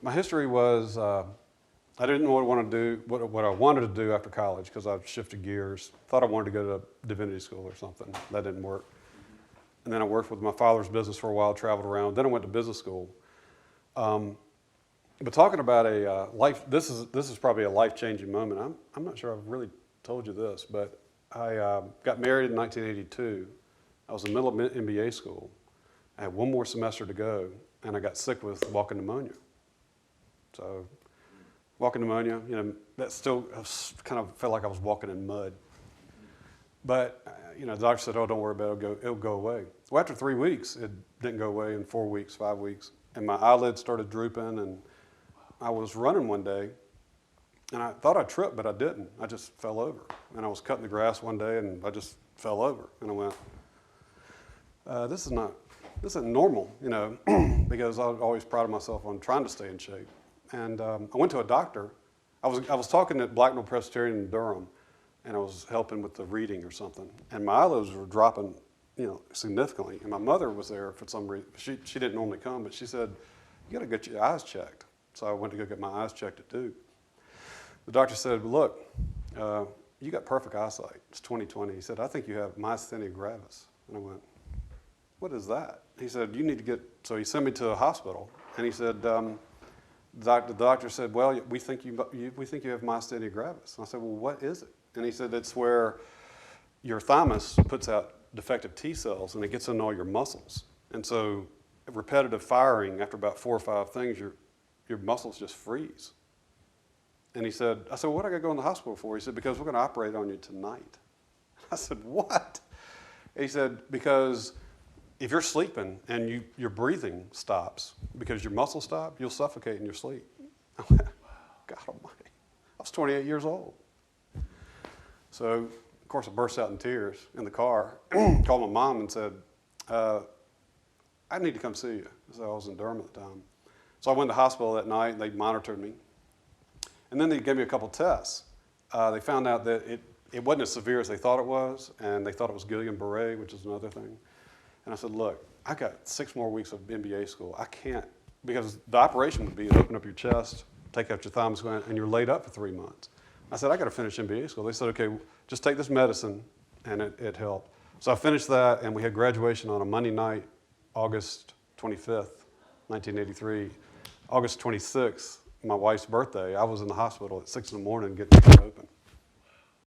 My history was I didn't know what I wanted to do, what I wanted to do after college because I shifted gears. Thought I wanted to go to divinity school or something. That didn't work. And then I worked with my father's business for a while, traveled around. Then I went to business school. But talking about a this is probably a life-changing moment. I'm not sure I've really told you this, but I got married in 1982. I was in the middle of MBA school. I had one more semester to go, and I got sick with walking pneumonia. So walking pneumonia, you know, that still kind of felt like I was walking in mud. But, you know, the doctor said, oh, don't worry about it, it'll go away. Well, after 3 weeks, it didn't go away. In 4 weeks, 5 weeks. And my eyelids started drooping, and I was running one day, and I thought I tripped, but I didn't. I just fell over. And I was cutting the grass one day, and I just fell over. And I went, this isn't normal, you know, because I always prided myself on trying to stay in shape. And I went to a doctor. I was talking at Blacknell Presbyterian in Durham, and I was helping with the reading or something. And my eyelids were dropping, you know, significantly. And my mother was there for some reason. She didn't normally come, but she said, you got to get your eyes checked. So I went to go get my eyes checked at Duke. The doctor said, look, you got perfect eyesight. It's 20/20. He said, I think you have myasthenia gravis. And I went, what is that? He said, you need to get, so he sent me to a hospital. And he said, the doctor said, well, we think you have myasthenia gravis. And I said, well, what is it? And he said, it's where your thymus puts out defective T cells and it gets into all your muscles. And so repetitive firing, after about 4 or 5 things, your muscles just freeze. And he said, I said, well, what do I got to go in the hospital for? He said, because we're going to operate on you tonight. I said, what? He said, because if you're sleeping and your breathing stops because your muscles stop, you'll suffocate in your sleep. I went, God almighty. I was 28 years old. So, of course, I burst out in tears in the car, called my mom and said, I need to come see you. So I was in Durham at the time. So I went to the hospital that night, and they monitored me. And then they gave me a couple tests. They found out that it wasn't as severe as they thought it was, and they thought it was Guillain-Barré, which is another thing. And I said, look, I got 6 more weeks of MBA school. I can't, because the operation would be open up your chest, take out your thymus gland, and you're laid up for 3 months. I said, I got to finish MBA school. They said, okay, just take this medicine, and it helped. So I finished that, and we had graduation on a Monday night, August 25th, 1983. August 26th, my wife's birthday, I was in the hospital at 6 in the morning getting it open.